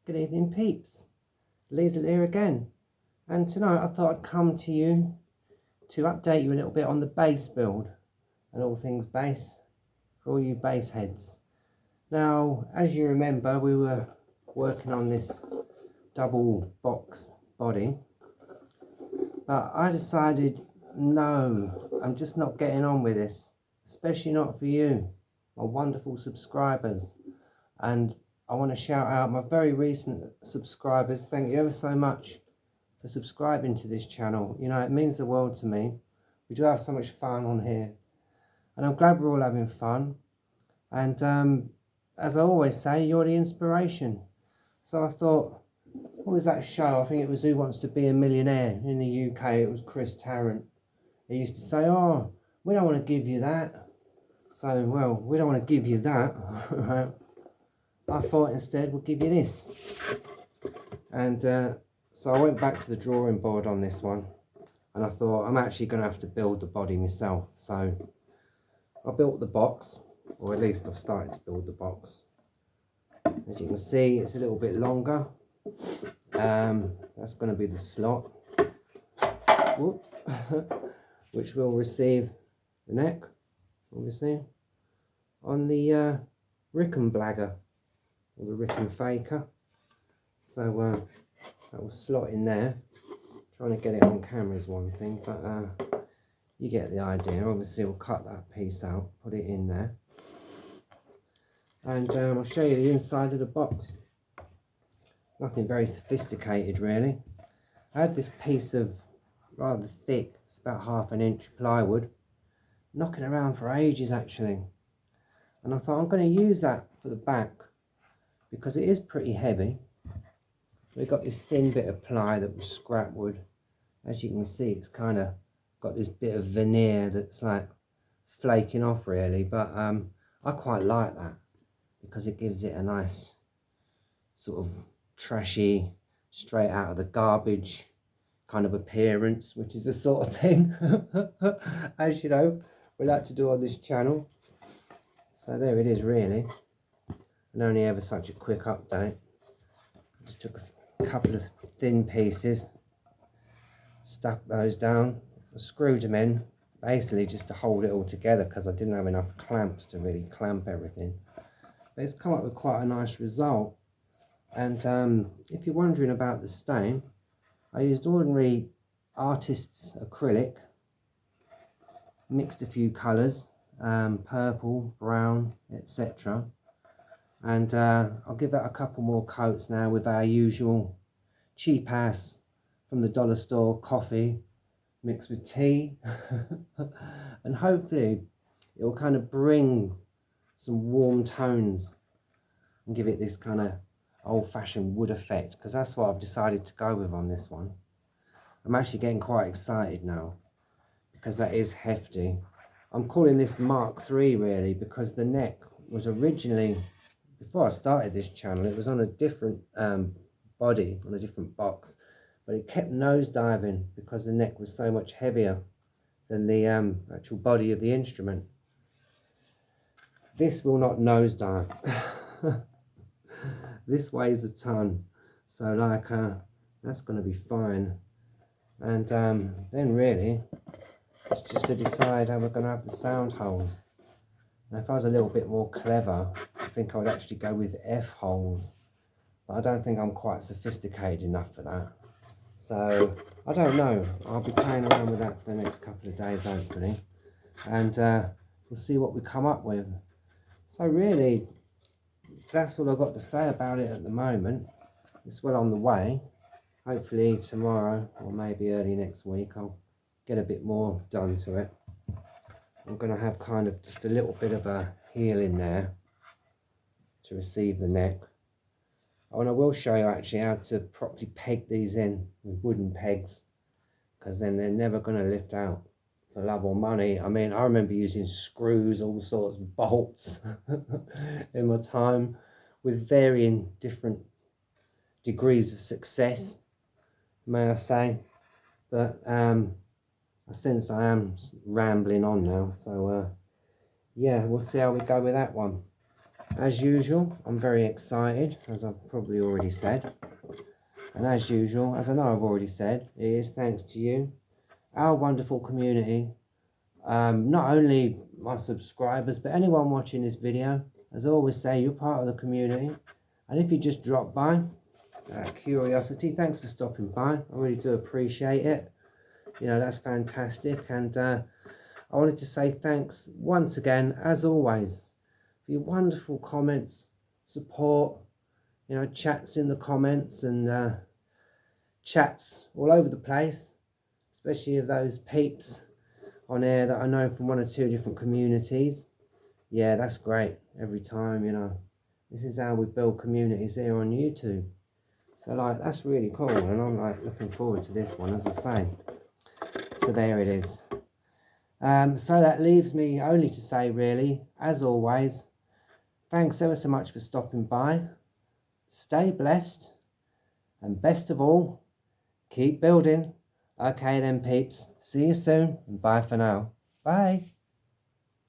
Good evening, peeps. Liesl here again, and tonight I thought I'd come to you to update you a little bit on the bass build and all things bass for all you bass heads. Now, as you remember, we were working on this double box body, but I decided no, I'm just not getting on with this, especially not for you, my wonderful subscribers. And I want to shout out my very recent subscribers. Thank you ever so much for subscribing to this channel. You know, it means the world to me. We do have so much fun on here, and I'm glad we're all having fun. And as I always say, you're the inspiration. So I thought, what was that show? I think it was Who Wants to Be a Millionaire in the UK. It was Chris Tarrant. He used to say, oh, we don't want to give you that. So, well, we don't want to give you that. I thought instead we'll give you this. And so I went back to the drawing board on this one, and I thought I'm actually going to have to build the body myself. So I built the box, or at least I've started to build the box. As you can see, it's a little bit longer. That's going to be the slot. Whoops. Which will receive the neck, obviously, on the Rickenblagger, or the Rickenfaker. So that will slot in there. Trying to get it on camera is one thing, but you get the idea. Obviously we'll cut that piece out, put it in there, and I'll show you the inside of the box. Nothing very sophisticated really. I had this piece of rather thick, it's about 1/2 inch plywood, knocking around for ages actually, and I thought I'm going to use that for the back because it is pretty heavy. We've got this thin bit of ply that was scrap wood. As you can see, it's kind of got this bit of veneer that's like flaking off really, but I quite like that because it gives it a nice sort of trashy, straight out of the garbage kind of appearance, which is the sort of thing, as you know, we like to do on this channel. So there it is really, and only ever such a quick update. Just took a couple of thin pieces, stuck those down, screwed them in basically just to hold it all together because I didn't have enough clamps to really clamp everything. But it's come up with quite a nice result. And if you're wondering about the stain, I used ordinary artist's acrylic, mixed a few colours, purple, brown, etc. And I'll give that a couple more coats now with our usual cheap ass from the dollar store coffee mixed with tea. And hopefully it will kind of bring some warm tones and give it this kind of old-fashioned wood effect, because that's what I've decided to go with on this one. I'm actually getting quite excited now because that is hefty. I'm calling this Mark III really because the neck was originally, before I started this channel, it was on a different body, on a different box, but it kept nosediving because the neck was so much heavier than the actual body of the instrument. This will not nosedive. This weighs a ton, so like that's going to be fine. And then really it's just to decide how we're going to have the sound holes. Now if I was a little bit more clever, I think I would actually go with F holes, but I don't think I'm quite sophisticated enough for that. So I don't know, I'll be playing around with that for the next couple of days hopefully, and we'll see what we come up with. So really that's all I've got to say about it at the moment. It's well on the way. Hopefully tomorrow or maybe early next week I'll get a bit more done to it. I'm going to have kind of just a little bit of a heel in there to receive the neck. Oh, and I will show you actually how to properly peg these in with wooden pegs, because then they're never going to lift out for love or money. I mean, I remember using screws, all sorts of bolts in my time with varying different degrees of success, may I say. But I sense I am rambling on now, so yeah, we'll see how we go with that one. As usual, I'm very excited, as I've probably already said. And as usual, as I know I've already said, it is thanks to you, our wonderful community. Not only my subscribers, but anyone watching this video. As I always say, you're part of the community. And if you just drop by, curiosity, thanks for stopping by. I really do appreciate it. You know, that's fantastic. And I wanted to say thanks once again, as always, for your wonderful comments, support, you know, chats in the comments and chats all over the place, especially of those peeps on air that I know from 1 or 2 different communities. Yeah, that's great every time, you know. This is how we build communities here on YouTube. So, like, that's really cool, and I'm, like, looking forward to this one, as I say. So there it is. So that leaves me only to say, really, as always, thanks ever so much for stopping by. Stay blessed. And best of all, keep building. Okay then, peeps. See you soon. And bye for now. Bye.